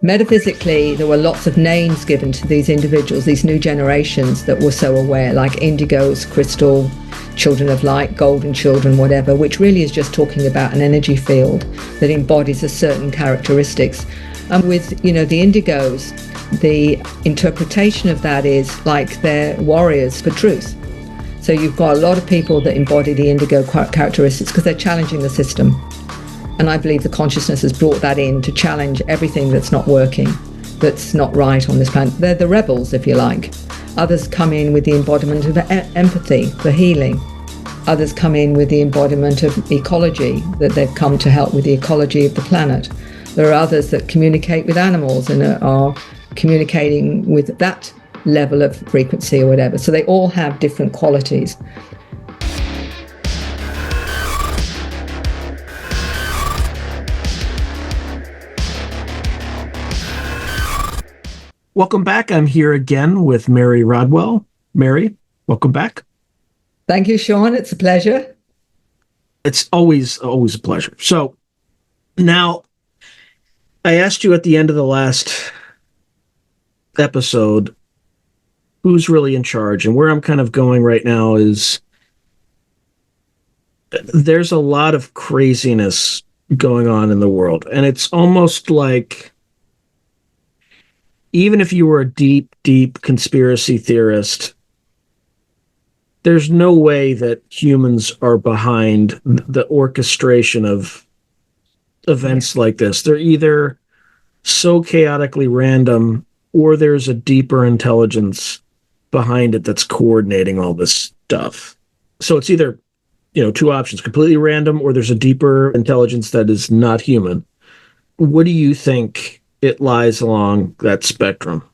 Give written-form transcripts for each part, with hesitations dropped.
Metaphysically, there were lots of names given to these individuals, these new generations that were so aware, like indigos, crystal, children of light, golden children, whatever, which really is just talking about an energy field that embodies a certain characteristics. And with, the indigos, the interpretation of that is like they're warriors for truth. So you've got a lot of people that embody the indigo characteristics because they're challenging the system. And I believe the consciousness has brought that in to challenge everything that's not working, that's not right on this planet. They're the rebels, if you like. Others come in with the embodiment of empathy, for healing. Others come in with the embodiment of ecology, that they've come to help with the ecology of the planet. There are others that communicate with animals and are communicating with that level of frequency or whatever. So they all have different qualities. Welcome back. I'm here again with Mary Rodwell. Mary, welcome back. Thank you, Sean. It's a pleasure. It's always a pleasure. So now, I asked you at the end of the last episode, who's really in charge? And where I'm kind of going right now is there's a lot of craziness going on in the world. And it's almost like, even if you were a deep, deep conspiracy theorist, there's no way that humans are behind the orchestration of events like this. They're either so chaotically random or there's a deeper intelligence behind it that's coordinating all this stuff. So it's either, two options, completely random, or there's a deeper intelligence that is not human. What do you think it lies along that spectrum?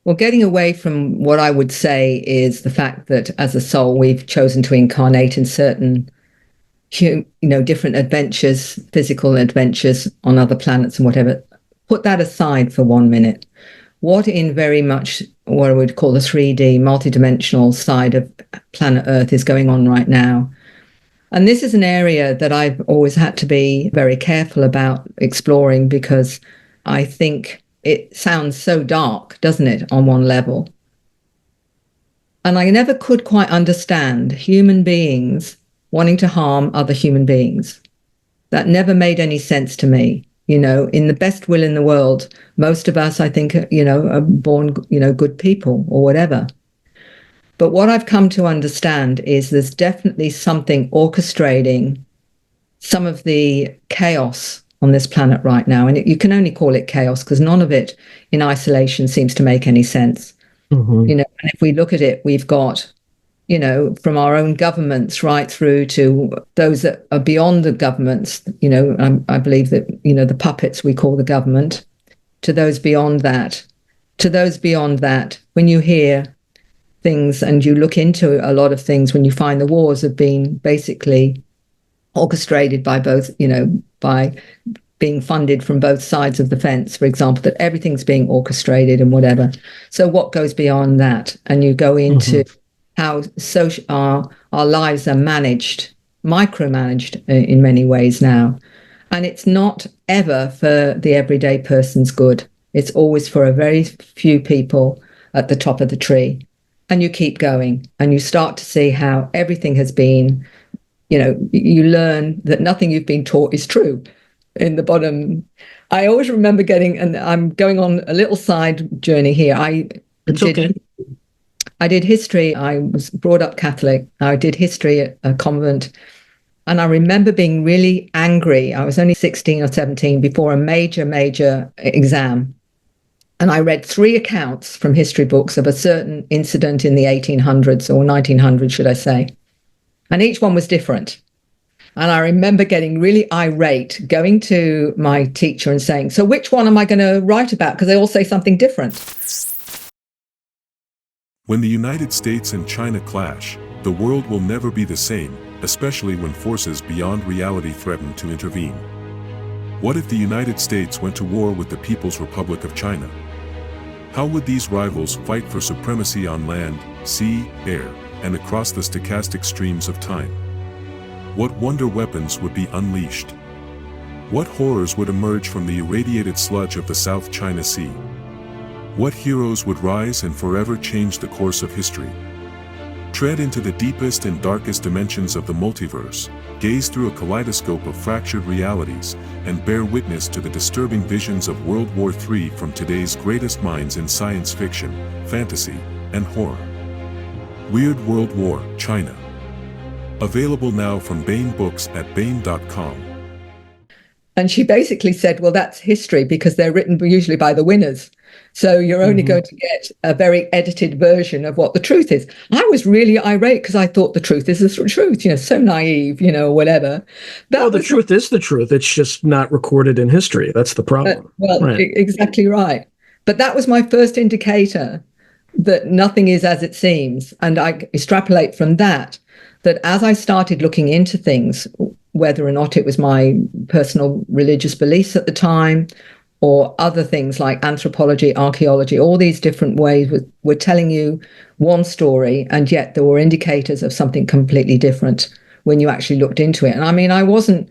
Well, getting away from what I would say is the fact that as a soul, we've chosen to incarnate in certain, different adventures, physical adventures on other planets and whatever. Put that aside for 1 minute. What in very much what I would call the 3D multidimensional side of planet Earth is going on right now? And this is an area that I've always had to be very careful about exploring because I think it sounds so dark, doesn't it, on one level? And I never could quite understand human beings wanting to harm other human beings. That never made any sense to me. In the best will in the world, most of us, I think, are born, good people or whatever. But what I've come to understand is there's definitely something orchestrating some of the chaos on this planet right now. And you can only call it chaos because none of it in isolation seems to make any sense. Mm-hmm. And if we look at it, we've got, from our own governments right through to those that are beyond the governments, I believe that, the puppets we call the government, to those beyond that, when you hear things and you look into a lot of things, when you find the wars have been basically orchestrated by both, by being funded from both sides of the fence, for example, that everything's being orchestrated and whatever. So what goes beyond that? And you go into how our lives are micromanaged in many ways now. And it's not ever for the everyday person's good. It's always for a very few people at the top of the tree. And you keep going and you start to see how everything has been, you learn that nothing you've been taught is true. In the bottom, I always remember and I'm going on a little side journey here. I did history. I was brought up Catholic. I did history at a convent. And I remember being really angry. I was only 16 or 17 before a major exam. And I read 3 accounts from history books of a certain incident in the 1800s or 1900s, should I say. And each one was different. And I remember getting really irate, going to my teacher and saying, so which one am I going to write about? Because they all say something different. When the United States and China clash, the world will never be the same, especially when forces beyond reality threaten to intervene. What if the United States went to war with the People's Republic of China? How would these rivals fight for supremacy on land, sea, air, and across the stochastic streams of time? What wonder weapons would be unleashed? What horrors would emerge from the irradiated sludge of the South China Sea? What heroes would rise and forever change the course of history? Tread into the deepest and darkest dimensions of the multiverse, gaze through a kaleidoscope of fractured realities, and bear witness to the disturbing visions of World War III from today's greatest minds in science fiction, fantasy, and horror. Weird World War, China. Available now from Baen Books at baen.com. And she basically said, well, that's history because they're written usually by the winners. So you're only going to get a very edited version of what the truth is. I was really irate because I thought the truth is the truth, so naive, whatever. The truth is the truth. It's just not recorded in history. That's the problem. Exactly right. But that was my first indicator that nothing is as it seems. And I extrapolate from that as I started looking into things, whether or not it was my personal religious beliefs at the time, or other things like anthropology, archaeology, all these different ways were telling you one story, and yet there were indicators of something completely different when you actually looked into it. And I mean, I wasn't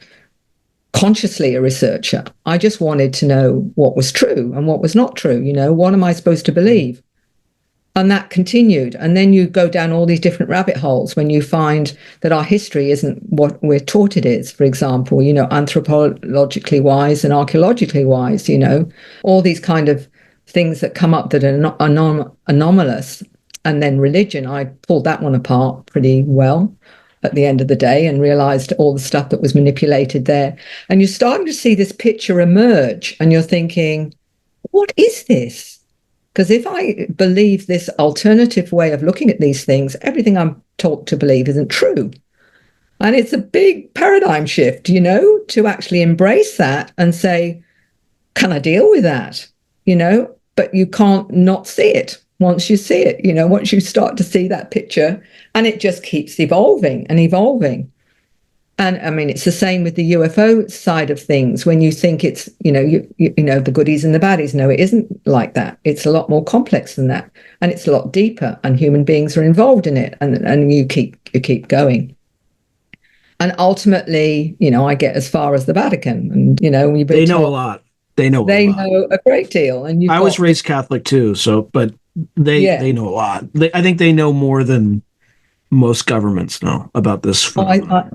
consciously a researcher. I just wanted to know what was true and what was not true. What am I supposed to believe? And that continued. And then you go down all these different rabbit holes when you find that our history isn't what we're taught it is, for example, anthropologically wise and archaeologically wise, all these kind of things that come up that are anomalous. And then religion, I pulled that one apart pretty well at the end of the day and realized all the stuff that was manipulated there. And you're starting to see this picture emerge and you're thinking, what is this? Because if I believe this alternative way of looking at these things, everything I'm taught to believe isn't true. And it's a big paradigm shift, to actually embrace that and say, can I deal with that? But you can't not see it once you see it, once you start to see that picture, and it just keeps evolving and evolving. And I mean, it's the same with the UFO side of things. When you think it's, the goodies and the baddies, no, it isn't like that. It's a lot more complex than that, and it's a lot deeper. And human beings are involved in it, and you keep going. And ultimately, I get as far as the Vatican, and they know a lot. They know a great deal. And I was raised Catholic too, but they know a lot. I think they know more than most governments know about this phenomenon.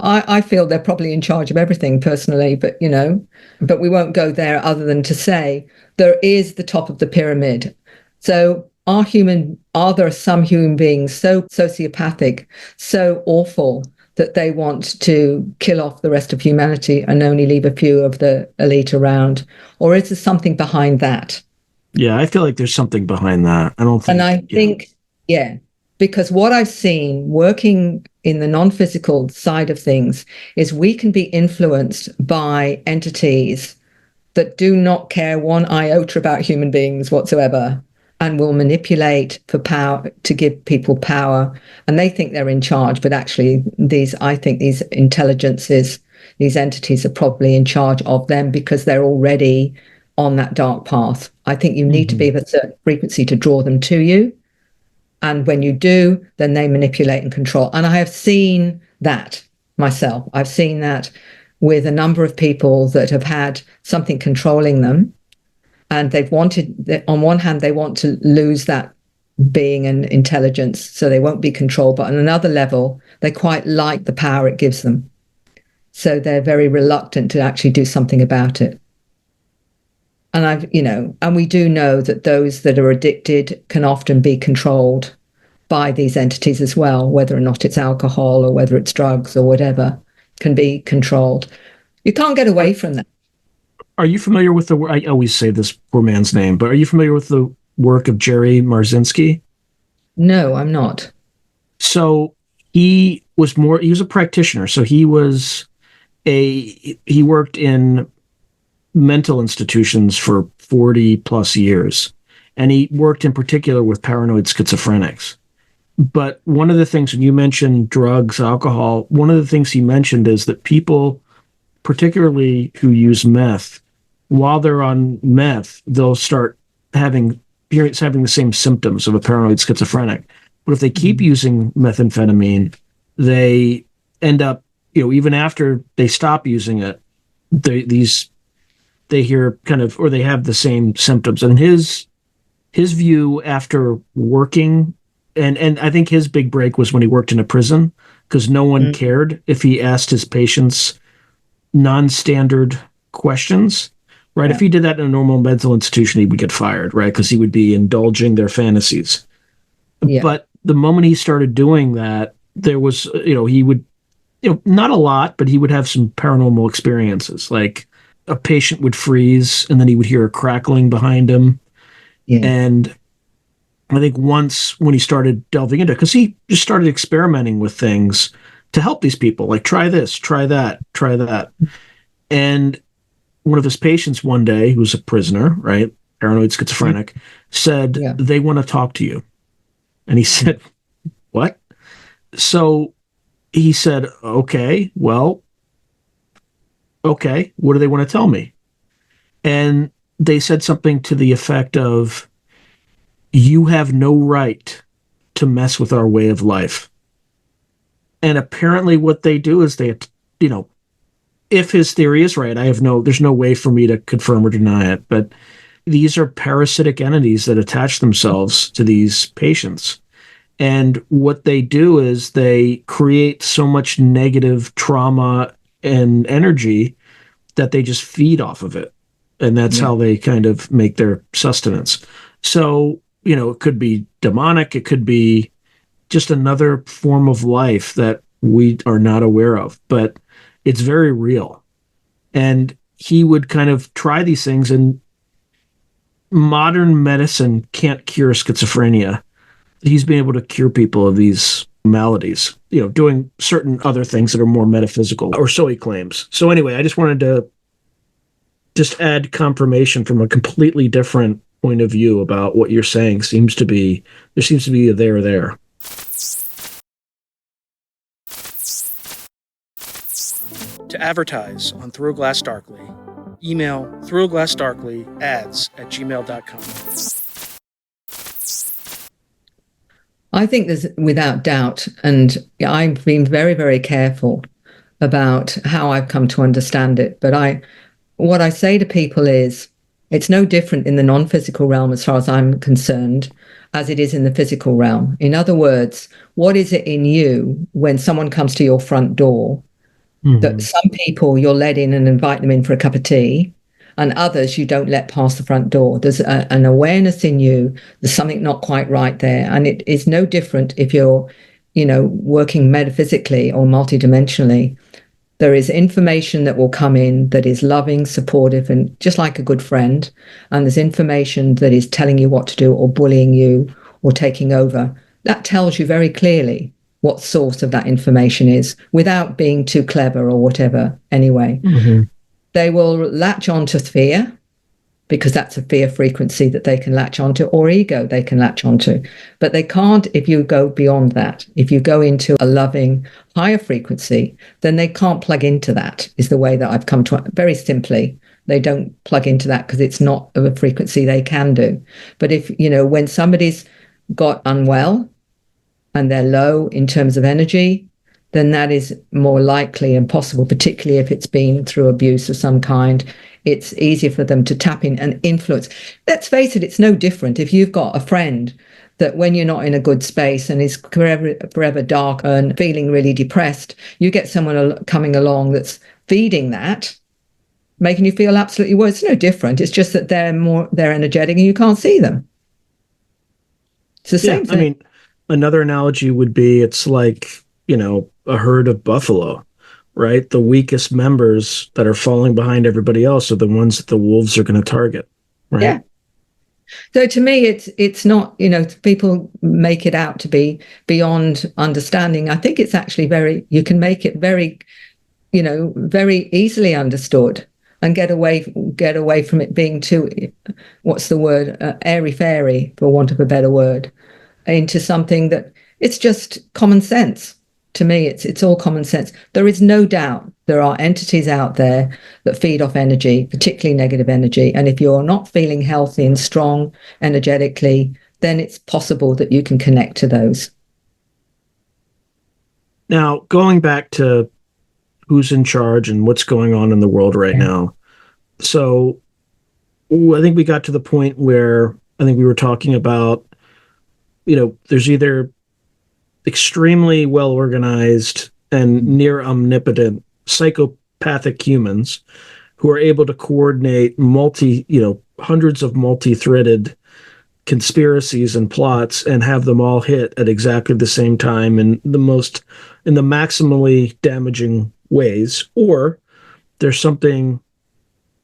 I feel they're probably in charge of everything personally, but we won't go there other than to say there is the top of the pyramid. So are there some human beings so sociopathic, so awful that they want to kill off the rest of humanity and only leave a few of the elite around? Or is there something behind that? Yeah, I feel like there's something behind that. I think, because what I've seen working in the non-physical side of things is we can be influenced by entities that do not care one iota about human beings whatsoever and will manipulate for power, to give people power. And they think they're in charge, but actually I think these intelligences, these entities are probably in charge of them because they're already on that dark path. I think you need to be of a certain frequency to draw them to you. And when you do, then they manipulate and control. And I have seen that myself. I've seen that with a number of people that have had something controlling them. And they've wanted, on one hand, they want to lose that being and intelligence, so they won't be controlled. But on another level, they quite like the power it gives them. So they're very reluctant to actually do something about it. And and we do know that those that are addicted can often be controlled by these entities as well, whether or not it's alcohol or whether it's drugs or whatever, can be controlled. You can't get away from that. Are you familiar with I always say this poor man's name, but are you familiar with the work of Jerry Marzinsky? No, I'm not. So he was a practitioner. So he worked in mental institutions for 40 plus years. And he worked in particular with paranoid schizophrenics. But one of the things, when you mentioned drugs, alcohol, one of the things he mentioned is that people, particularly who use meth, while they're on meth, they'll start having the same symptoms of a paranoid schizophrenic. But if they keep using methamphetamine, they end up, even after they stop using it, they hear kind of, or they have the same symptoms. And his view after working, and I think his big break was when he worked in a prison, because no one cared if he asked his patients non-standard questions, right? Yeah. If he did that in a normal mental institution, he would get fired, right? Because he would be indulging their fantasies. Yeah. But the moment he started doing that, there was, he would, not a lot, but he would have some paranormal experiences. Like a patient would freeze and then he would hear a crackling behind him. Yeah. And I think once when he started delving into it, because he just started experimenting with things to help these people, like try this, try that, try that. And one of his patients one day, who was a prisoner, right, paranoid schizophrenic, said, they want to talk to you. And he said, what? So he said, okay, what do they want to tell me? And they said something to the effect of, you have no right to mess with our way of life. And apparently what they do is they, if his theory is right, there's no way for me to confirm or deny it, but these are parasitic entities that attach themselves to these patients. And what they do is they create so much negative trauma and energy that they just feed off of it. And that's how they kind of make their sustenance. So, it could be demonic. It could be just another form of life that we are not aware of, but it's very real. And he would kind of try these things, and modern medicine can't cure schizophrenia. He's been able to cure people of these maladies, doing certain other things that are more metaphysical, or so he claims. So anyway, I just wanted to just add confirmation from a completely different point of view about what you're saying. There seems to be a there. To advertise on Through a Glass Darkly, email throughaglassdarkly@gmail.com. I think there's without doubt, and I've been very, very careful about how I've come to understand it. But what I say to people is, it's no different in the non-physical realm, as far as I'm concerned, as it is in the physical realm. In other words, what is it in you when someone comes to your front door that some people you'll let in and invite them in for a cup of tea, and others you don't let past the front door? There's an awareness in you. There's something not quite right there. And it is no different if you're, working metaphysically or multidimensionally. There is information that will come in that is loving, supportive, and just like a good friend. And there's information that is telling you what to do or bullying you or taking over. That tells you very clearly what source of that information is, without being too clever or whatever. Anyway, they will latch onto fear, because that's a fear frequency that they can latch onto, or ego they can latch onto. But they can't if you go beyond that. If you go into a loving, higher frequency, then they can't plug into that, is the way that I've come to, very simply. They don't plug into that because it's not of a frequency they can do. But if, when somebody's got unwell and they're low in terms of energy, then that is more likely and possible, particularly if it's been through abuse of some kind. It's easier for them to tap in and influence. Let's face it, it's no different. If you've got a friend that when you're not in a good space and is forever dark and feeling really depressed, you get someone coming along that's feeding that, making you feel absolutely worse. It's no different. It's just that they're energetic and you can't see them. It's the same thing. I mean, another analogy would be, it's like, a herd of buffalo, right? The weakest members that are falling behind everybody else are the ones that the wolves are going to target, right? Yeah. So to me, it's not, people make it out to be beyond understanding. I think it's actually you can make it very, very easily understood, and get away from it being too, what's the word, airy-fairy, for want of a better word, into something that it's just common sense. To me, it's all common sense. There is no doubt there are entities out there that feed off energy, particularly negative energy. And if you're not feeling healthy and strong energetically, then it's possible that you can connect to those. Now, going back to who's in charge and what's going on in the world right now. So I think we got to the point where I think we were talking about, there's either extremely well organized and near omnipotent psychopathic humans who are able to coordinate hundreds of multi-threaded conspiracies and plots and have them all hit at exactly the same time in the maximally damaging ways, or there's something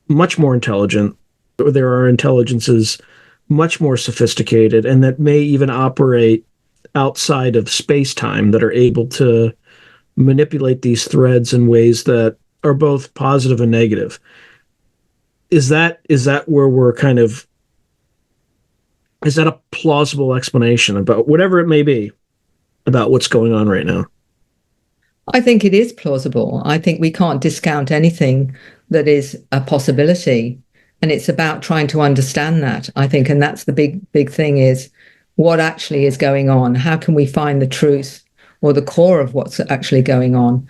much more intelligent, or there are intelligences much more sophisticated and that may even operate outside of space-time that are able to manipulate these threads in ways that are both positive and negative. Is that where we're kind of, is that a plausible explanation about whatever it may be about what's going on right now? I think it is plausible. I think we can't discount anything that is a possibility. And it's about trying to understand that, I think. And that's the big thing, is what actually is going on. How can we find the truth or the core of what's actually going on?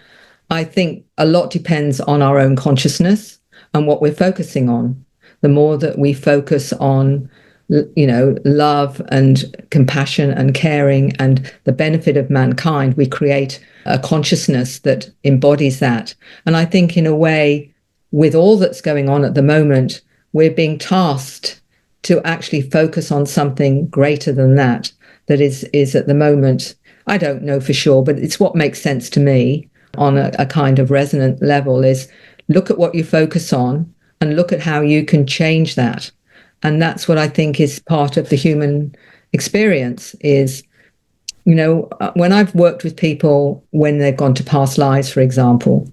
I think a lot depends on our own consciousness and what we're focusing on. The more that we focus on, love and compassion and caring and the benefit of mankind, we create a consciousness that embodies that. And I think in a way, with all that's going on at the moment, we're being tasked to actually focus on something greater than that is at the moment, I don't know for sure, but it's what makes sense to me on a kind of resonant level, is look at what you focus on and look at how you can change that. And that's what I think is part of the human experience is, when I've worked with people when they've gone to past lives, for example,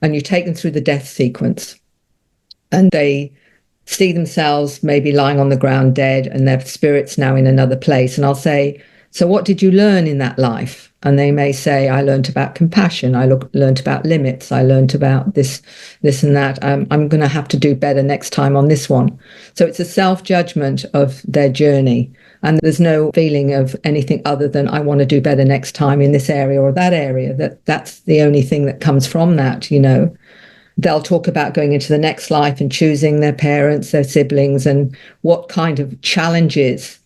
and you take them through the death sequence and they see themselves maybe lying on the ground dead and their spirit's now in another place. And I'll say, so what did you learn in that life? And they may say, I learned about compassion. I learned about limits. I learned about this and that. I'm going to have to do better next time on this one. So it's a self-judgment of their journey. And there's no feeling of anything other than I want to do better next time in this area or that area. That's the only thing that comes from that, They'll talk about going into the next life and choosing their parents, their siblings, and what kind of challenges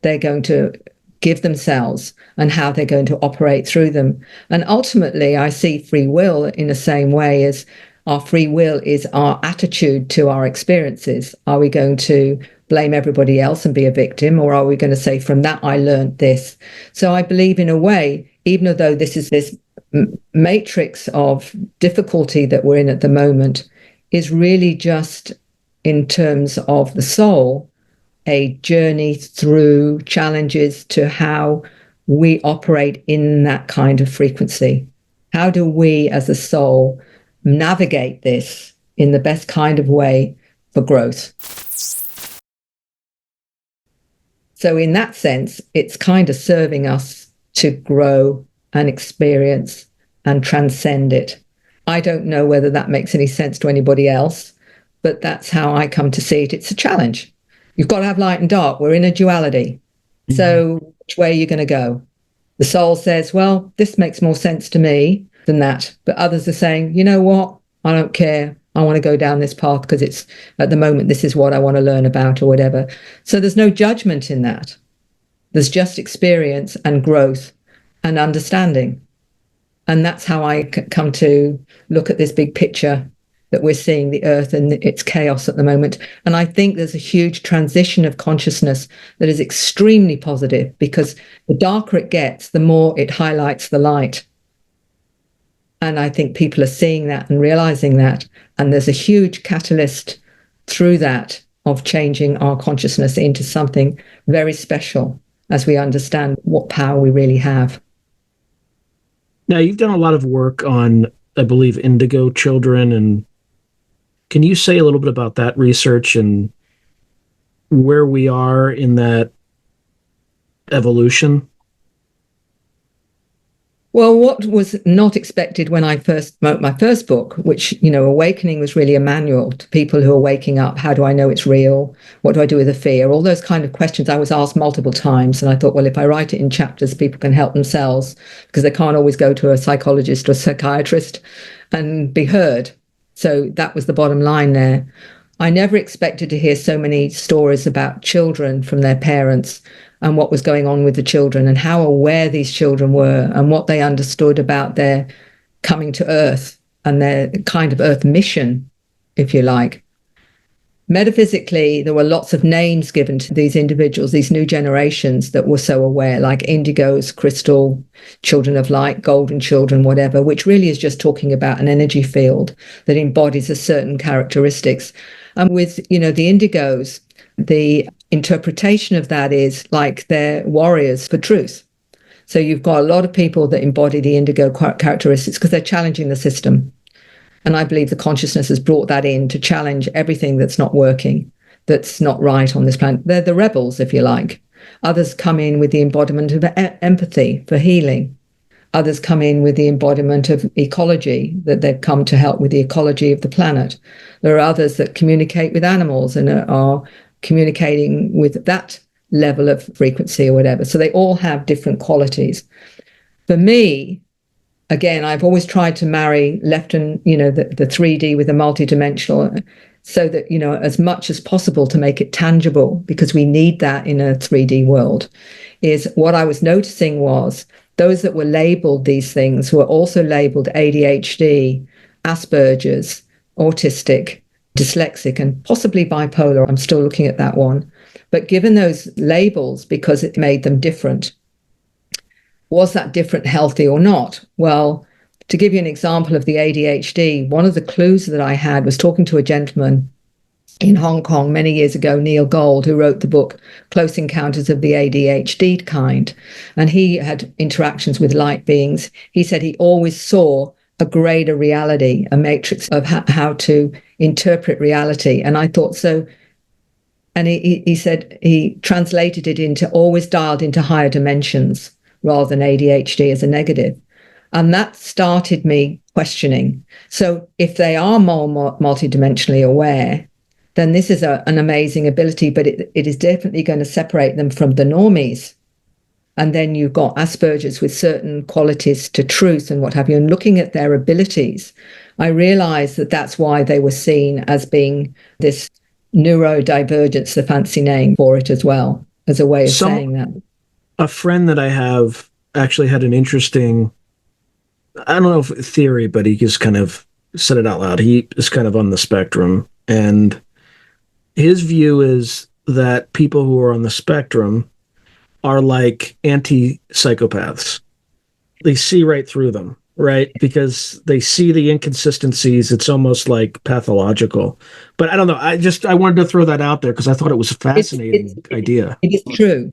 they're going to give themselves and how they're going to operate through them. And ultimately, I see free will in the same way as our free will is our attitude to our experiences. Are we going to blame everybody else and be a victim, or are we going to say, from that, I learned this? So I believe in a way, even though this is this matrix of difficulty that we're in at the moment, is really just, in terms of the soul, a journey through challenges to how we operate in that kind of frequency. How do we as a soul navigate this in the best kind of way for growth? So in that sense, it's kind of serving us to grow and experience and transcend it. I don't know whether that makes any sense to anybody else, but that's how I come to see it. It's a challenge. You've got to have light and dark. We're in a duality. Mm-hmm. So which way are you going to go? The soul says, well, this makes more sense to me than that. But others are saying, you know what? I don't care. I want to go down this path because it's, at the moment, this is what I want to learn about or whatever. So there's no judgment in that. There's just experience and growth and understanding. And that's how I come to look at this big picture that we're seeing, the earth and its chaos at the moment. And I think there's a huge transition of consciousness that is extremely positive, because the darker it gets, the more it highlights the light. And I think people are seeing that and realizing that. And there's a huge catalyst through that of changing our consciousness into something very special as we understand what power we really have. Now, you've done a lot of work on, I believe, Indigo children. And can you say a little bit about that research and where we are in that evolution? Well, what was not expected when I first wrote my first book, which, Awakening was really a manual to people who are waking up. How do I know it's real? What do I do with the fear? All those kind of questions I was asked multiple times. And I thought, well, if I write it in chapters, people can help themselves, because they can't always go to a psychologist or a psychiatrist. and be heard. So that was the bottom line there. I never expected to hear so many stories about children from their parents and what was going on with the children and how aware these children were and what they understood about their coming to Earth and their kind of Earth mission, if you like. Metaphysically, there were lots of names given to these individuals, these new generations that were so aware, like indigos, crystal, children of light, golden children, whatever, which really is just talking about an energy field that embodies a certain characteristics. And with, the indigos, the interpretation of that is like they're warriors for truth. So you've got a lot of people that embody the indigo characteristics because they're challenging the system. And I believe the consciousness has brought that in to challenge everything that's not working, that's not right on this planet. They're the rebels, if you like. Others come in with the embodiment of empathy for healing. Others come in with the embodiment of ecology, that they've come to help with the ecology of the planet. There are others that communicate with animals and are communicating with that level of frequency or whatever. So they all have different qualities. For me, again, I've always tried to marry left and, the 3D with the multidimensional so that, as much as possible to make it tangible, because we need that in a 3D world, is what I was noticing was those that were labeled these things were also labeled ADHD, Asperger's, autistic, dyslexic, and possibly bipolar. I'm still looking at that one. But given those labels, because it made them different, was that different healthy or not? Well, to give you an example of the ADHD, one of the clues that I had was talking to a gentleman in Hong Kong many years ago, Neil Gold, who wrote the book Close Encounters of the ADHD Kind. And he had interactions with light beings. He said he always saw a greater reality, a matrix of how to interpret reality. And I thought so. And he said he translated it into always dialed into higher dimensions, rather than ADHD as a negative. And that started me questioning. So if they are more multidimensionally aware, then this is an amazing ability, but it is definitely going to separate them from the normies. And then you've got Asperger's with certain qualities to truth and what have you. And looking at their abilities, I realized that that's why they were seen as being this neurodivergence, the fancy name for it as well, as a way of saying that. A friend that I have actually had an interesting, I don't know if theory, but he just kind of said it out loud. He is kind of on the spectrum. And his view is that people who are on the spectrum are like anti-psychopaths. They see right through them, right? Because they see the inconsistencies. It's almost like pathological. But I don't know. I wanted to throw that out there because I thought it was a fascinating idea. It is true.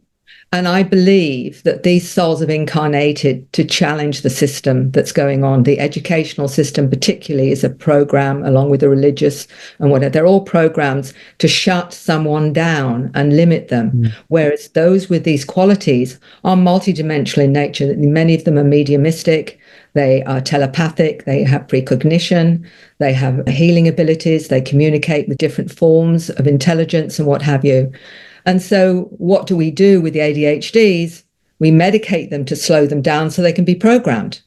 And I believe that these souls have incarnated to challenge the system that's going on. The educational system particularly is a program, along with the religious and whatever. They're all programs to shut someone down and limit them. Whereas those with these qualities are multidimensional in nature. Many of them are mediumistic. They are telepathic. They have precognition. They have healing abilities. They communicate with different forms of intelligence and what have you. And so what do we do with the ADHDs? We medicate them to slow them down so they can be programmed.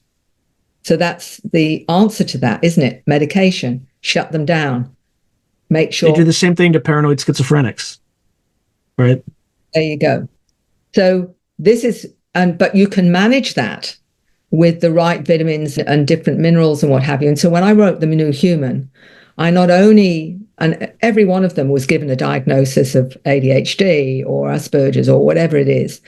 So that's the answer to that, isn't it? Medication, shut them down, make sure. They do the same thing to paranoid schizophrenics, right? There you go. So this is, but you can manage that with the right vitamins and different minerals and what have you. And so when I wrote The New Human, I not only, and every one of them was given a diagnosis of ADHD or Asperger's or whatever it is,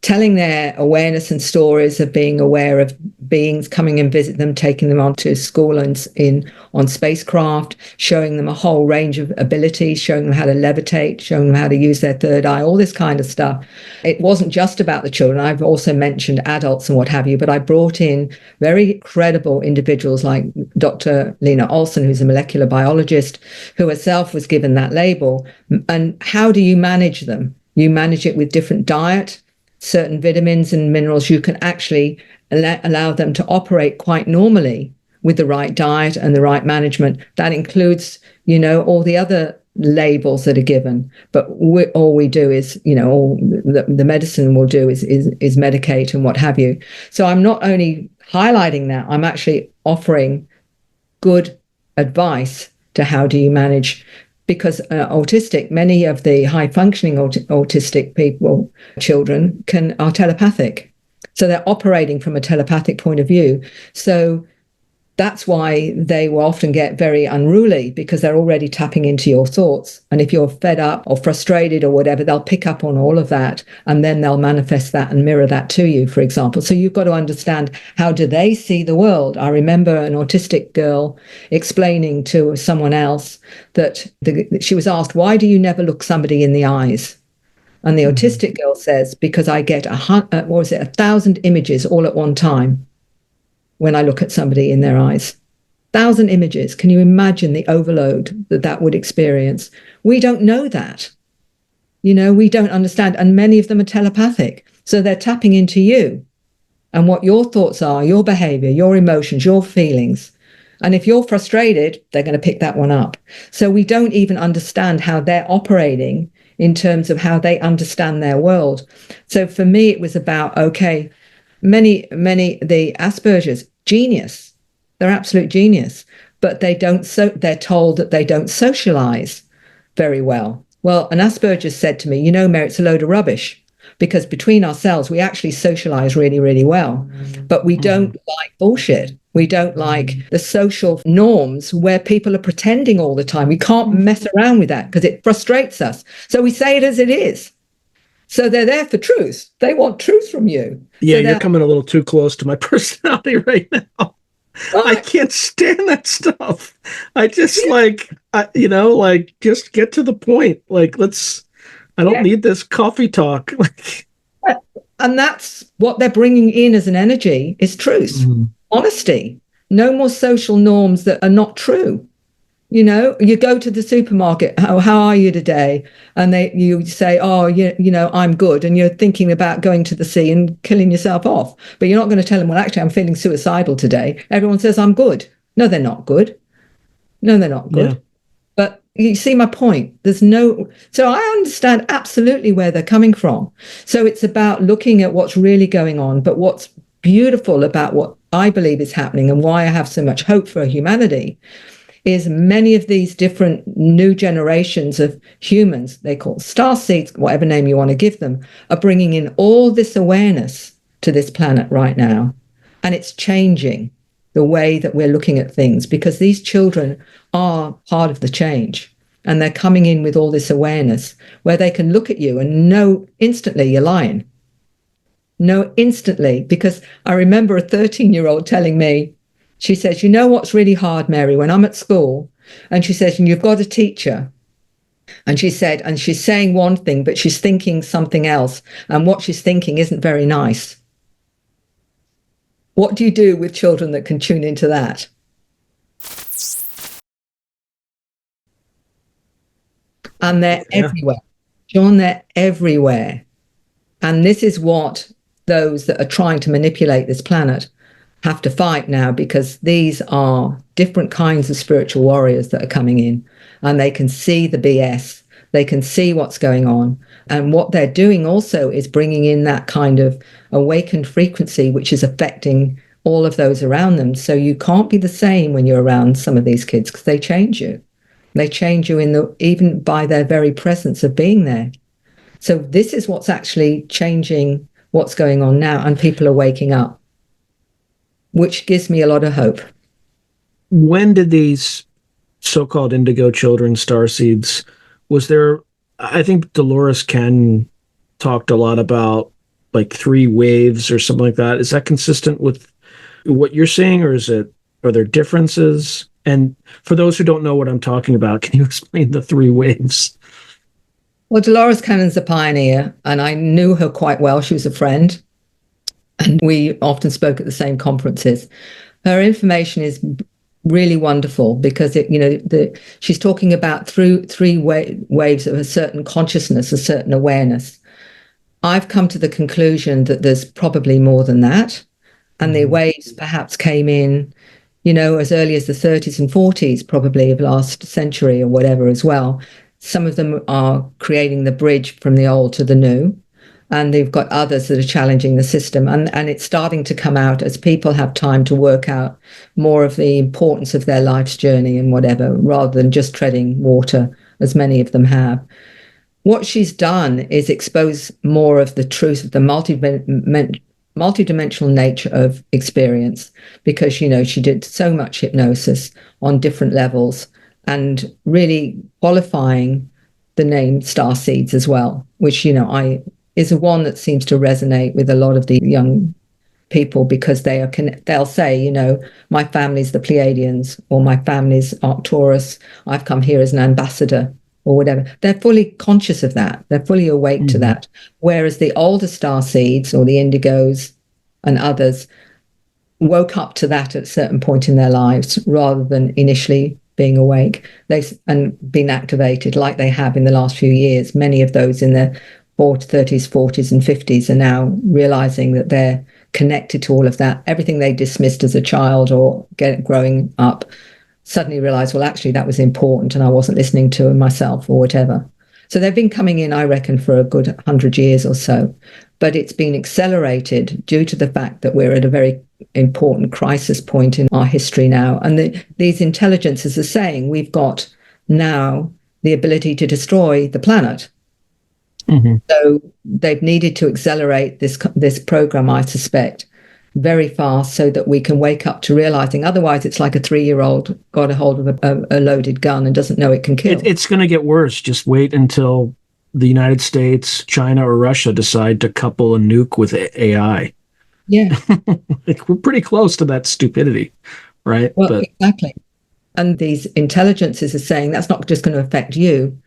telling their awareness and stories of being aware of beings coming and visit them, taking them onto school and on spacecraft, showing them a whole range of abilities, showing them how to levitate, showing them how to use their third eye, all this kind of stuff. It wasn't just about the children. I've also mentioned adults and what have you, but I brought in very credible individuals like Dr. Lena Olson, who's a molecular biologist, who herself was given that label. And how do you manage them? You manage it with different diet, certain vitamins and minerals. You can actually allow them to operate quite normally with the right diet and the right management. That includes, all the other labels that are given. But all we do is, all the medicine will do is medicate and what have you. So I'm not only highlighting that, I'm actually offering good advice to how do you manage, because autistic, many of the high functioning autistic people, children, are telepathic. So they're operating from a telepathic point of view. So that's why they will often get very unruly, because they're already tapping into your thoughts. And if you're fed up or frustrated or whatever, they'll pick up on all of that, and then they'll manifest that and mirror that to you, for example. So you've got to understand, how do they see the world? I remember an autistic girl explaining to someone else that she was asked, why do you never look somebody in the eyes? And the autistic girl says, because I get 1,000 images all at one time when I look at somebody in their eyes. 1,000 images. Can you imagine the overload that would experience? We don't know that. We don't understand. And many of them are telepathic. So they're tapping into you and what your thoughts are, your behavior, your emotions, your feelings. And if you're frustrated, they're going to pick that one up. So we don't even understand how they're operating in terms of how they understand their world. So for me, it was about, okay, many, the Asperger's, genius. They're absolute genius, but they're told that they don't socialize very well. Well, an Asperger's said to me, Mary, it's a load of rubbish, because between ourselves, we actually socialize really, really well, but we don't like bullshit. We don't like the social norms where people are pretending all the time. We can't mess around with that because it frustrates us. So we say it as it is. So they're there for truth. They want truth from you. Yeah, so you're coming a little too close to my personality right now. Well, I can't stand that stuff. I just just get to the point. I don't need this coffee talk. And that's what they're bringing in as an energy, is truth, honesty. No more social norms that are not true. You go to the supermarket, how are you today? And you say, I'm good. And you're thinking about going to the sea and killing yourself off. But you're not going to tell them, well, actually, I'm feeling suicidal today. Everyone says, I'm good. No, they're not good. No, they're not good. Yeah. But you see my point. So I understand absolutely where they're coming from. So it's about looking at what's really going on. But what's beautiful about what I believe is happening, and why I have so much hope for humanity, is many of these different new generations of humans, they call Starseeds, whatever name you want to give them, are bringing in all this awareness to this planet right now. And it's changing the way that we're looking at things, because these children are part of the change. And they're coming in with all this awareness where they can look at you and know instantly you're lying. Know instantly, because I remember a 13-year-old telling me, she says, what's really hard, Mary, when I'm at school, and she says, and you've got a teacher, and she said, and she's saying one thing, but she's thinking something else, and what she's thinking isn't very nice. What do you do with children that can tune into that? And they're everywhere. John, they're everywhere. And this is what those that are trying to manipulate this planet have to fight now, because these are different kinds of spiritual warriors that are coming in, and they can see the BS. They can see what's going on. And what they're doing also is bringing in that kind of awakened frequency, which is affecting all of those around them. So you can't be the same when you're around some of these kids, because they change you. They change you even by their very presence of being there. So this is what's actually changing what's going on now, and people are waking up, which gives me a lot of hope. When did these so-called Indigo children, Starseeds, I think Dolores Cannon talked a lot about 3 waves or something like that. Is that consistent with what you're saying, or are there differences? And for those who don't know what I'm talking about, can you explain the 3 waves? Well, Dolores Cannon's a pioneer, and I knew her quite well. She was a friend, and we often spoke at the same conferences. Her information is really wonderful, because she's talking about through 3 waves of a certain consciousness, a certain awareness. I've come to the conclusion that there's probably more than that, and the waves perhaps came in, as early as the 30s and 40s, probably of last century or whatever as well. Some of them are creating the bridge from the old to the new. And they've got others that are challenging the system. And it's starting to come out as people have time to work out more of the importance of their life's journey and whatever, rather than just treading water, as many of them have. What she's done is expose more of the truth of the multidimensional nature of experience, because, she did so much hypnosis on different levels and really qualifying the name Starseeds as well, which, is one that seems to resonate with a lot of the young people, because they'll say, my family's the Pleiadians, or my family's Arcturus. I've come here as an ambassador, or whatever. They're fully conscious of that. They're fully awake to that. Whereas the older Starseeds, or the Indigos and others, woke up to that at a certain point in their lives, rather than initially being awake and been activated like they have in the last few years. Many of those in their 30s, 40s, and 50s are now realizing that they're connected to all of that. Everything they dismissed as a child or growing up, suddenly realize, well, actually, that was important and I wasn't listening to myself or whatever. So they've been coming in, I reckon, for a good 100 years or so. But it's been accelerated due to the fact that we're at a very important crisis point in our history now. And these intelligences are saying we've got now the ability to destroy the planet. So they've needed to accelerate this program, I suspect, very fast, so that we can wake up to realizing. Otherwise, it's like a 3-year-old got a hold of a loaded gun and doesn't know it can kill. It's going to get worse. Just wait until the United States, China, or Russia decide to couple a nuke with AI. Yeah. We're pretty close to that stupidity, right? Well, exactly. And these intelligences are saying that's not just going to affect you.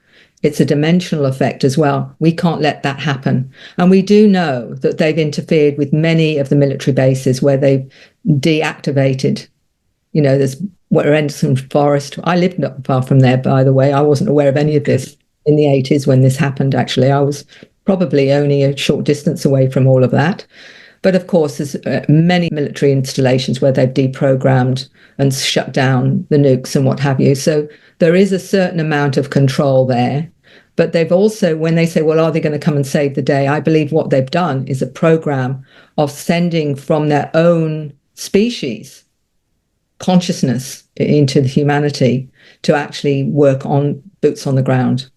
It's a dimensional effect as well. We can't let that happen. And we do know that they've interfered with many of the military bases where they've deactivated. There's Anderson Forest. I lived not far from there, by the way. I wasn't aware of any of this in the 80s when this happened, actually. I was probably only a short distance away from all of that. But of course, there's many military installations where they've deprogrammed and shut down the nukes and what have you. So there is a certain amount of control there. But they've also, when they say, well, are they going to come and save the day? I believe what they've done is a program of sending from their own species consciousness into the humanity to actually work on boots on the ground.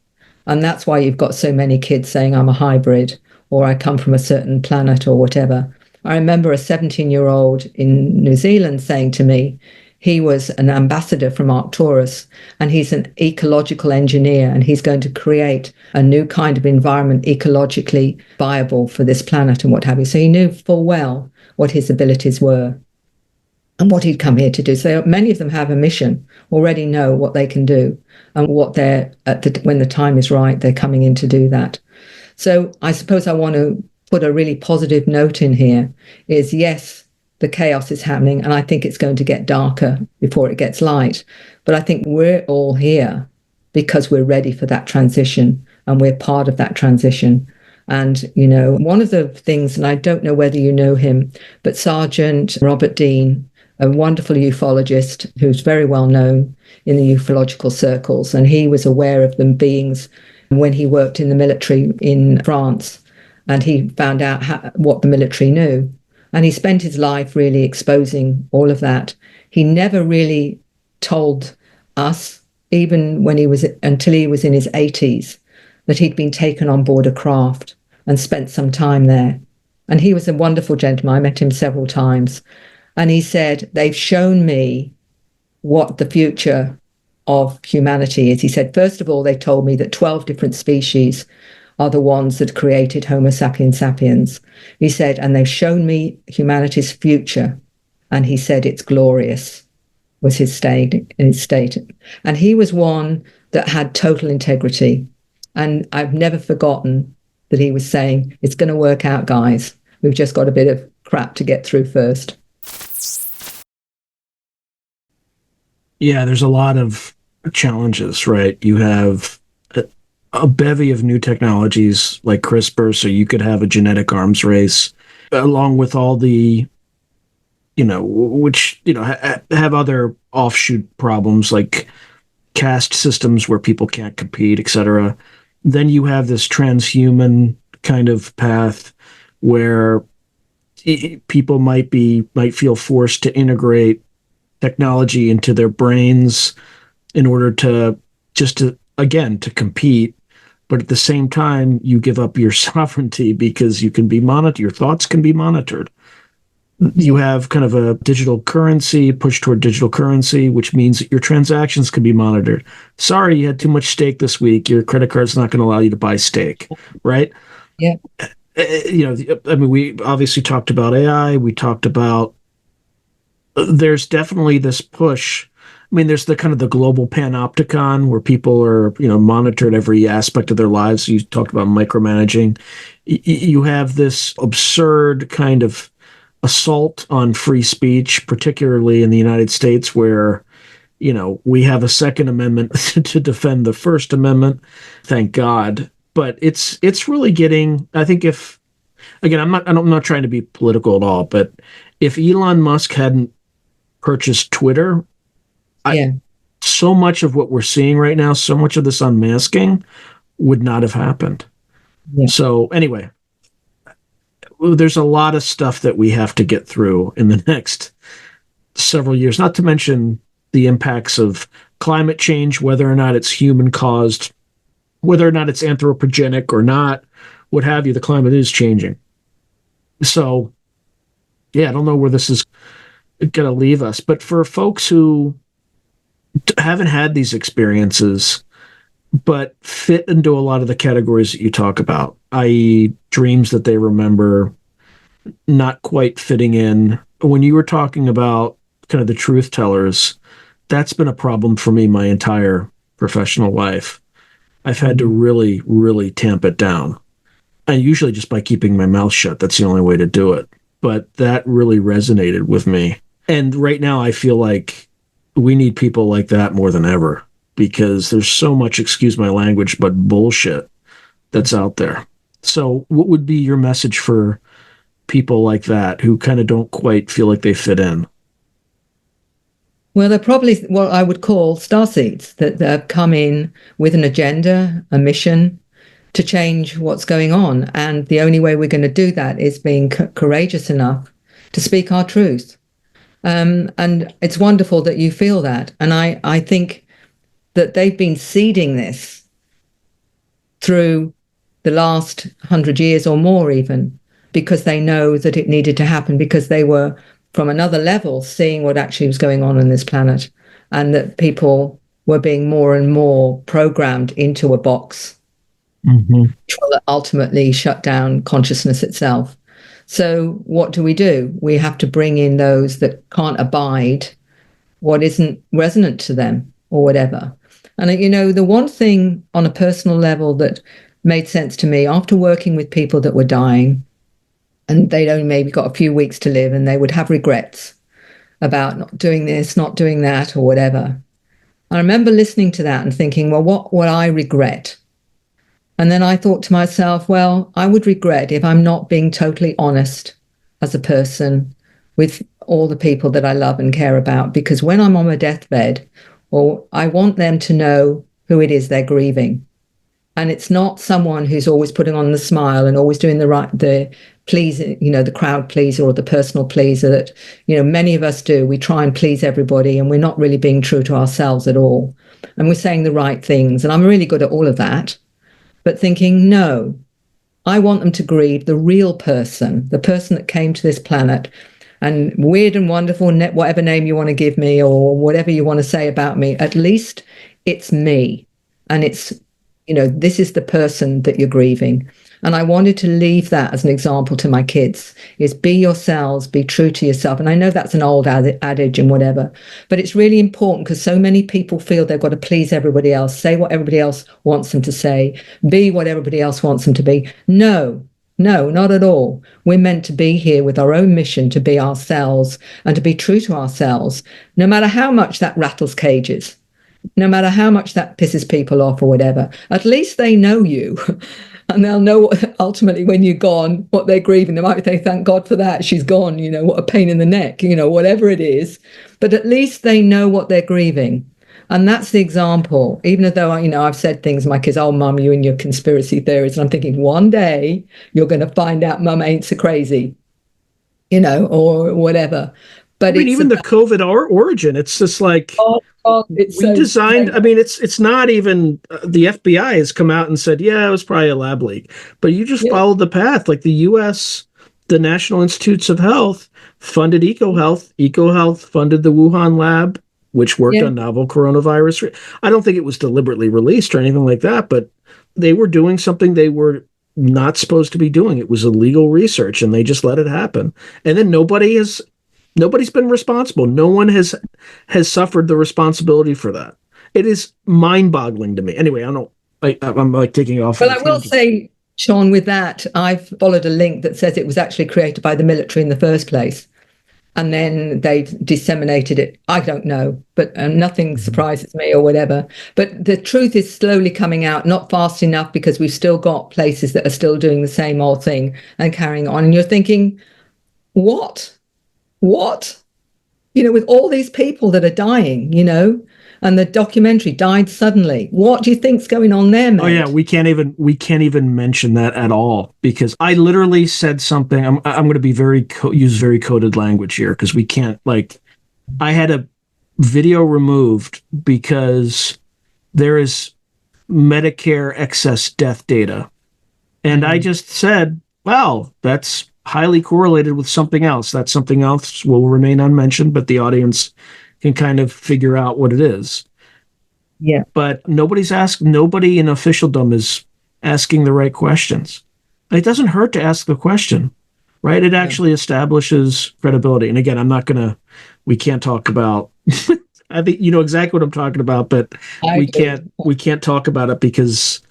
And that's why you've got so many kids saying, I'm a hybrid, or I come from a certain planet, or whatever. I remember a 17-year-old in New Zealand saying to me, he was an ambassador from Arcturus, and he's an ecological engineer, and he's going to create a new kind of environment ecologically viable for this planet and what have you. So he knew full well what his abilities were and what he'd come here to do. So many of them have a mission, already know what they can do, and what when the time is right, they're coming in to do that. So I suppose I want to put a really positive note in here is, yes, the chaos is happening, and I think it's going to get darker before it gets light. But I think we're all here because we're ready for that transition, and we're part of that transition. And, one of the things, and I don't know whether you know him, but Sergeant Robert Dean, a wonderful ufologist who's very well known in the ufological circles, and he was aware of them beings when he worked in the military in France, and he found out what the military knew. And he spent his life really exposing all of that. He never really told us, even until he was in his 80s, that he'd been taken on board a craft and spent some time there. And he was a wonderful gentleman. I met him several times. And he said, they've shown me what the future of humanity is. He said, first of all, they told me that 12 different species are the ones that created Homo sapiens sapiens. He said, and they've shown me humanity's future. And he said, it's glorious, was his state. And he was one that had total integrity. And I've never forgotten that he was saying, it's going to work out, guys. We've just got a bit of crap to get through first. Yeah, there's a lot of challenges, right? You have a bevy of new technologies like CRISPR, so you could have a genetic arms race, along with all the, have other offshoot problems like caste systems where people can't compete, etc. Then you have this transhuman kind of path where people might feel forced to integrate technology into their brains in order to again to compete, but at the same time you give up your sovereignty because you can be monitored, your thoughts can be monitored. You have kind of a digital currency, push toward digital currency, which means that your transactions can be monitored. Sorry, you had too much steak this week. Your credit card's not going to allow you to buy steak, right? Yeah. I mean, we obviously talked about AI. We talked about there's definitely this push. I mean, there's the kind of the global panopticon where people are, monitored every aspect of their lives. You talked about micromanaging. You have this absurd kind of assault on free speech, particularly in the United States, where, we have a Second Amendment to defend the First Amendment. Thank God. But it's really getting, I think again, I'm not trying to be political at all, but if Elon Musk hadn't purchased Twitter, so much of what we're seeing right now, so much of this unmasking would not have happened. Yeah. So anyway, there's a lot of stuff that we have to get through in the next several years, not to mention the impacts of climate change, whether or not it's human caused, whether or not it's anthropogenic or not, what have you, the climate is changing. So, I don't know where this is going to leave us. But for folks who haven't had these experiences, but fit into a lot of the categories that you talk about, i.e. dreams that they remember, not quite fitting in. When you were talking about kind of the truth tellers, that's been a problem for me my entire professional life. I've had to really, really tamp it down. And usually just by keeping my mouth shut. That's the only way to do it. But that really resonated with me. And right now I feel like we need people like that more than ever, because there's so much, excuse my language, but bullshit that's out there. So what would be your message for people like that who kind of don't quite feel like they fit in? Well, they're probably what I would call starseeds, that they've come in with an agenda, a mission to change what's going on. And the only way we're going to do that is being courageous enough to speak our truth. And it's wonderful that you feel that. And I think that they've been seeding this through the last 100 years or more even, because they know that it needed to happen, because they were from another level seeing what actually was going on this planet, and that people were being more and more programmed into a box, which will ultimately shut down consciousness itself. So what do? We have to bring in those that can't abide what isn't resonant to them or whatever. And, the one thing on a personal level that made sense to me after working with people that were dying, and they'd only maybe got a few weeks to live, and they would have regrets about not doing this, not doing that, or whatever. I remember listening to that and thinking, well, what would I regret? And then I thought to myself, well, I would regret if I'm not being totally honest as a person with all the people that I love and care about, because when I'm on my deathbed, I want them to know who it is they're grieving. And it's not someone who's always putting on the smile and always doing the pleaser, the crowd pleaser or the personal pleaser that, many of us do. We try and please everybody, and we're not really being true to ourselves at all. And we're saying the right things. And I'm really good at all of that. But thinking, no, I want them to grieve the real person, the person that came to this planet, and weird and wonderful, whatever name you want to give me or whatever you want to say about me, at least it's me. And it's, this is the person that you're grieving. And I wanted to leave that as an example to my kids, is be yourselves, be true to yourself. And I know that's an old adage and whatever, but it's really important because so many people feel they've got to please everybody else, say what everybody else wants them to say, be what everybody else wants them to be. No, not at all. We're meant to be here with our own mission, to be ourselves and to be true to ourselves, no matter how much that rattles cages, no matter how much that pisses people off or whatever. At least they know you. And they'll know ultimately when you're gone what they're grieving. They might say, thank God for that, she's gone, what a pain in the neck, whatever it is. But at least they know what they're grieving. And that's the example. Even though, I've said things, my kids, oh, mum, you and your conspiracy theories. And I'm thinking one day you're going to find out mum ain't so crazy, or whatever. But I mean, even the COVID origin, it's just like, it's we so designed. strange. I mean, it's not even the FBI has come out and said, yeah, it was probably a lab leak, but you just followed the path. Like the U.S., the National Institutes of Health funded EcoHealth. EcoHealth funded the Wuhan lab, which worked on novel coronavirus. I don't think it was deliberately released or anything like that, but they were doing something they were not supposed to be doing. It was illegal research, and they just let it happen. And then nobody's been responsible. No one has suffered the responsibility for that. It is mind-boggling to me. Anyway, I'm like taking off. Well, I will say, Sean, with that, I've followed a link that says it was actually created by the military in the first place. And then they've disseminated it. I don't know, but nothing surprises me or whatever. But the truth is slowly coming out, not fast enough, because we've still got places that are still doing the same old thing and carrying on. And you're thinking, what? With all these people that are dying, and the documentary died suddenly. What do you think's going on there, mate? Oh yeah, we can't even mention that at all, because I literally said something. I'm going to be use very coded language here, because we can't, like, I had a video removed because there is Medicare excess death data, and I just said, wow, that's highly correlated with something else. That something else will remain unmentioned, but the audience can kind of figure out what it is. Yeah. But nobody in officialdom is asking the right questions. It doesn't hurt to ask the question, right? It actually establishes credibility. And again, we can't talk about, I think you know exactly what I'm talking about, but we can't talk about it because,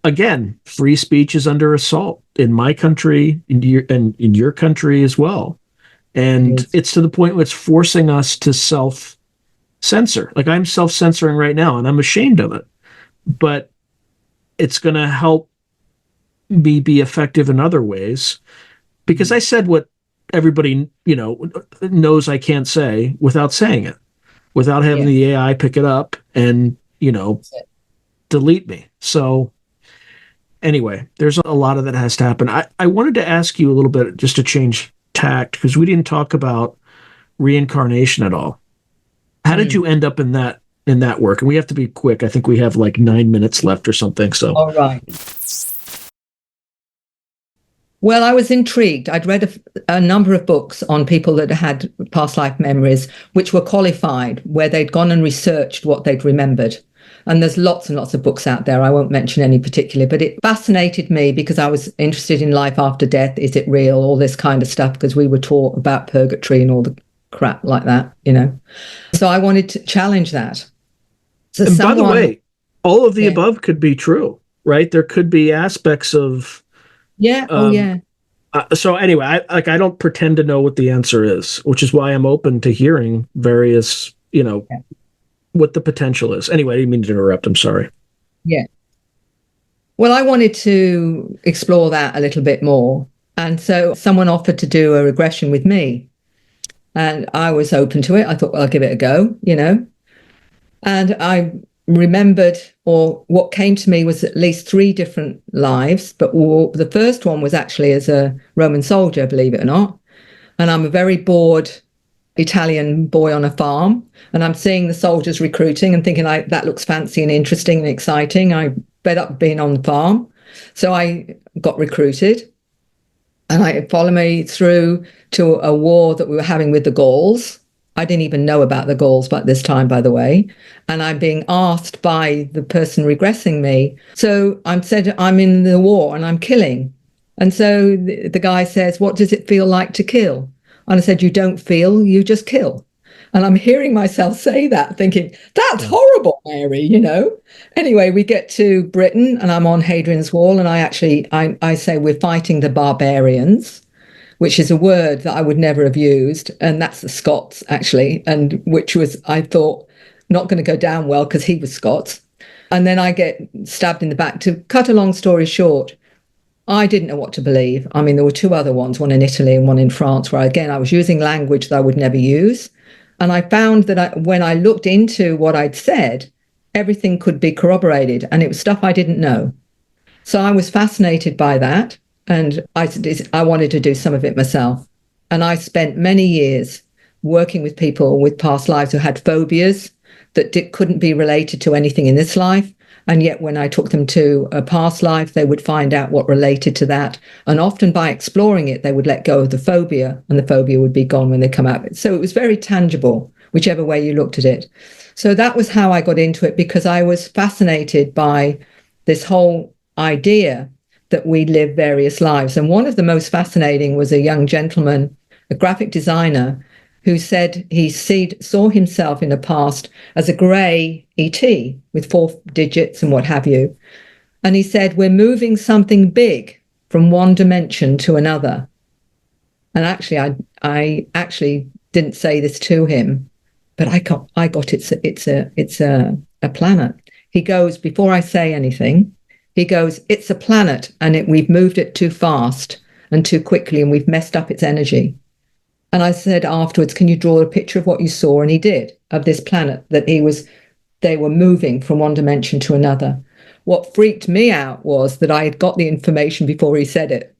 again, free speech is under assault in my country, in your country as well. And it's to the point where it's forcing us to self-censor. Like, I'm self-censoring right now, and I'm ashamed of it. But it's going to help me be effective in other ways, because I said what everybody, knows I can't say without saying it, without having the AI pick it up and, delete me. So anyway, there's a lot of that has to happen. I wanted to ask you a little bit, just to change tact, because we didn't talk about reincarnation at all. How did you end up in that work? And we have to be quick. I think we have like 9 minutes left or something. So all right. Well, I was intrigued. I'd read a number of books on people that had past life memories, which were qualified, where they'd gone and researched what they'd remembered. And there's lots and lots of books out there. I won't mention any particularly, but it fascinated me because I was interested in life after death. Is it real? All this kind of stuff, because we were taught about purgatory and all the crap like that, So I wanted to challenge that. So and by the way, all of the above could be true, right? There could be aspects of... So anyway, I don't pretend to know what the answer is, which is why I'm open to hearing various, what the potential is. Anyway, I didn't mean to interrupt. I'm sorry. Yeah. Well, I wanted to explore that a little bit more. And so someone offered to do a regression with me. And I was open to it. I thought, well, I'll give it a go, And I remembered, or what came to me was at least 3 different lives. But the first one was actually as a Roman soldier, believe it or not. And I'm a very bored Italian boy on a farm, and I'm seeing the soldiers recruiting and thinking, that looks fancy and interesting and exciting. I fed up being on the farm, so I got recruited, and I followed me through to a war that we were having with the Gauls. I didn't even know about the Gauls by this time, by the way, and I'm being asked by the person regressing me. So I'm said, I'm in the war and I'm killing, and so the guy says, what does it feel like to kill? And I said, you don't feel, you just kill. And I'm hearing myself say that, thinking, that's horrible, Mary, Anyway, we get to Britain, and I'm on Hadrian's Wall, and I say we're fighting the barbarians, which is a word that I would never have used. And that's the Scots, actually, and which was, I thought, not going to go down well because he was Scots. And then I get stabbed in the back. To cut a long story short, I didn't know what to believe. I mean, there were 2 other ones, one in Italy and one in France, where, again, I was using language that I would never use. And I found that when I looked into what I'd said, everything could be corroborated, and it was stuff I didn't know. So I was fascinated by that, and I wanted to do some of it myself. And I spent many years working with people with past lives who had phobias that couldn't be related to anything in this life. And yet when I took them to a past life, they would find out what related to that. And often by exploring it, they would let go of the phobia, and the phobia would be gone when they come out. So it was very tangible, whichever way you looked at it. So that was how I got into it, because I was fascinated by this whole idea that we live various lives. And one of the most fascinating was a young gentleman, a graphic designer, who said he saw himself in the past as a grey ET with 4 digits and what have you. And he said, we're moving something big from one dimension to another. And actually, I actually didn't say this to him, but I got it's a planet. He goes, before I say anything, he goes, it's a planet, and we've moved it too fast and too quickly, and we've messed up its energy. And I said afterwards, can you draw a picture of what you saw? And he did, of this planet that they were moving from one dimension to another. What freaked me out was that I had got the information before he said it.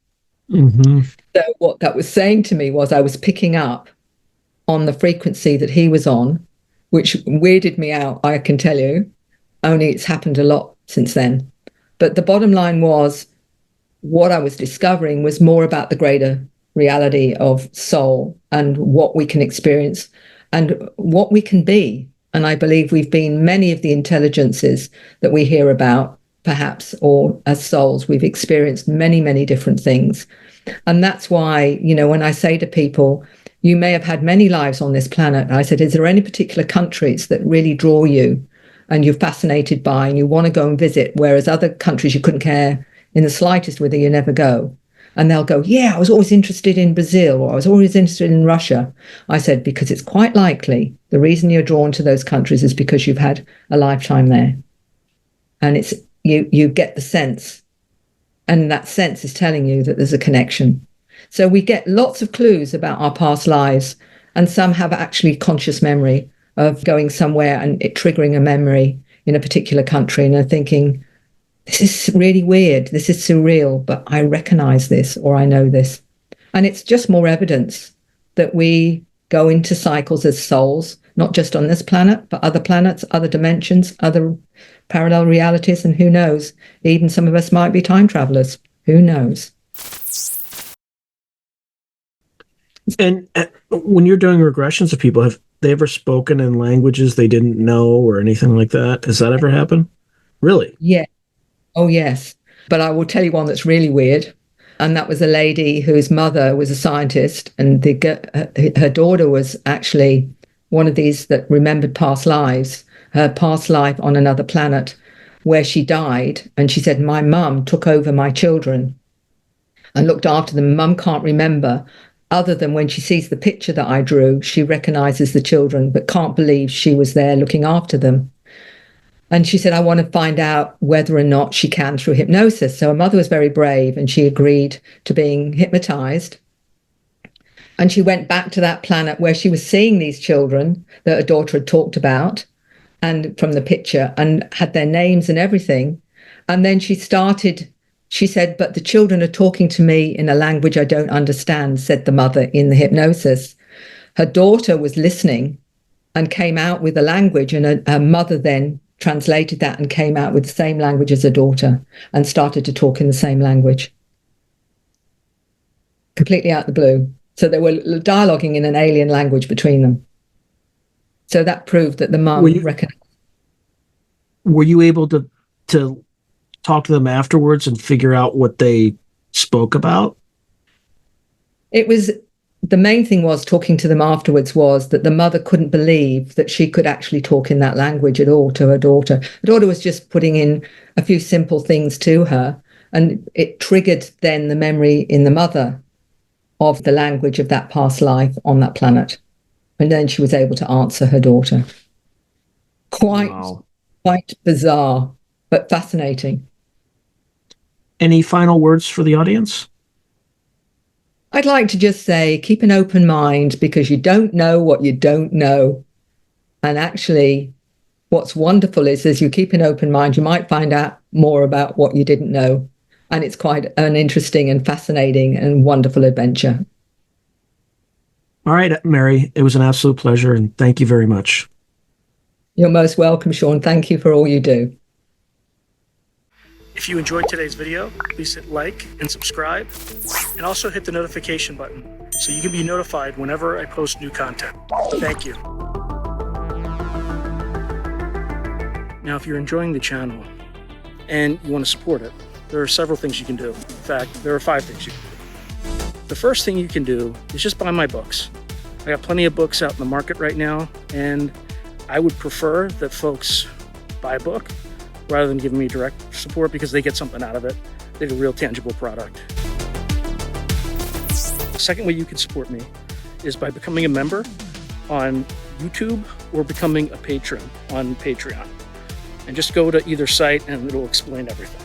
Mm-hmm. So what that was saying to me was I was picking up on the frequency that he was on, which weirded me out, I can tell you. Only it's happened a lot since then. But the bottom line was, what I was discovering was more about the greater reality of soul and what we can experience and what we can be. And I believe we've been many of the intelligences that we hear about, perhaps, or as souls, we've experienced many, many different things. And that's why, when I say to people, you may have had many lives on this planet, I said, is there any particular countries that really draw you and you're fascinated by and you want to go and visit, whereas other countries you couldn't care in the slightest whether you never go? And they'll go, yeah, I was always interested in Brazil, or I was always interested in Russia. I said, because it's quite likely the reason you're drawn to those countries is because you've had a lifetime there. And it's you get the sense, and that sense is telling you that there's a connection. So we get lots of clues about our past lives, and some have actually conscious memory of going somewhere and it triggering a memory in a particular country, and they're thinking, this is really weird, this is surreal, but I recognize this, or I know this. And it's just more evidence that we go into cycles as souls, not just on this planet, but other planets, other dimensions, other parallel realities, and who knows, even some of us might be time travelers. Who knows? And when you're doing regressions of people, have they ever spoken in languages they didn't know or anything like that? Has that ever happened? Really? Yeah. Oh, yes. But I will tell you one that's really weird. And that was a lady whose mother was a scientist, and her daughter was actually one of these that remembered past lives, her past life on another planet where she died. And she said, my mum took over my children and looked after them. Mum can't remember, other than when she sees the picture that I drew, she recognizes the children, but can't believe she was there looking after them. And she said, I want to find out whether or not she can through hypnosis. So her mother was very brave, and she agreed to being hypnotized. And she went back to that planet where she was seeing these children that her daughter had talked about, and from the picture, and had their names and everything. And then she said, but the children are talking to me in a language I don't understand, said the mother in the hypnosis. Her daughter was listening and came out with a language, and her mother then translated that and came out with the same language as her daughter and started to talk in the same language. Completely out of the blue. So they were dialoguing in an alien language between them. So that proved that the mum recognized. Were you able to talk to them afterwards and figure out what they spoke about? It was, the main thing was talking to them afterwards was that the mother couldn't believe that she could actually talk in that language at all to her daughter. Her daughter was just putting in a few simple things to her, and it triggered then the memory in the mother of the language of that past life on that planet. And then she was able to answer her daughter. Quite bizarre, but fascinating. Any final words for the audience? I'd like to just say, keep an open mind, because you don't know what you don't know. And actually, what's wonderful is, as you keep an open mind, you might find out more about what you didn't know. And it's quite an interesting and fascinating and wonderful adventure. All right, Mary, it was an absolute pleasure, and thank you very much. You're most welcome, Sean. Thank you for all you do. If you enjoyed today's video, please hit like and subscribe, and also hit the notification button so you can be notified whenever I post new content. Thank you. Now, if you're enjoying the channel and you want to support it, there are several things you can do. In fact, there are 5 things you can do. The first thing you can do is just buy my books. I got plenty of books out in the market right now, and I would prefer that folks buy a book rather than giving me direct support, because they get something out of it. They get a real tangible product. The second way you can support me is by becoming a member on YouTube or becoming a patron on Patreon. And just go to either site and it'll explain everything.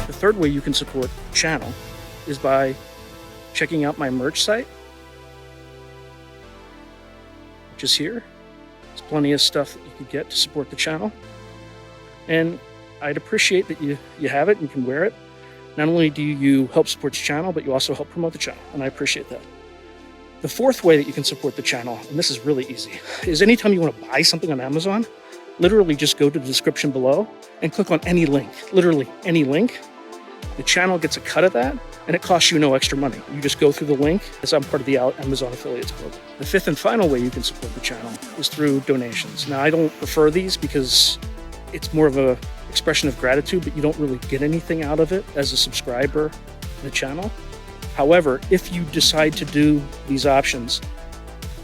The third way you can support the channel is by checking out my merch site, which is here. There's plenty of stuff that you can get to support the channel. And I'd appreciate that you have it and you can wear it. Not only do you help support the channel, but you also help promote the channel, and I appreciate that. The fourth way that you can support the channel, and this is really easy, is anytime you want to buy something on Amazon, literally just go to the description below and click on any link, literally any link. The channel gets a cut of that, and it costs you no extra money. You just go through the link, as I'm part of the Amazon Affiliates Club. The fifth and final way you can support the channel is through donations. Now, I don't prefer these because it's more of an expression of gratitude, but you don't really get anything out of it as a subscriber to the channel. However, if you decide to do these options,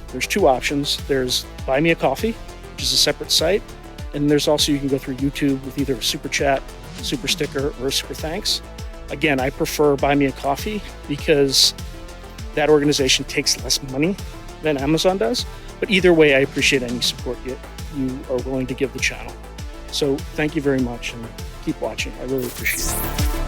there's 2 options. There's Buy Me a Coffee, which is a separate site, and there's also, you can go through YouTube with either a super chat, super sticker, or a super thanks. Again, I prefer Buy Me a Coffee because that organization takes less money than Amazon does. But either way, I appreciate any support you are willing to give the channel. So thank you very much, and keep watching. I really appreciate it.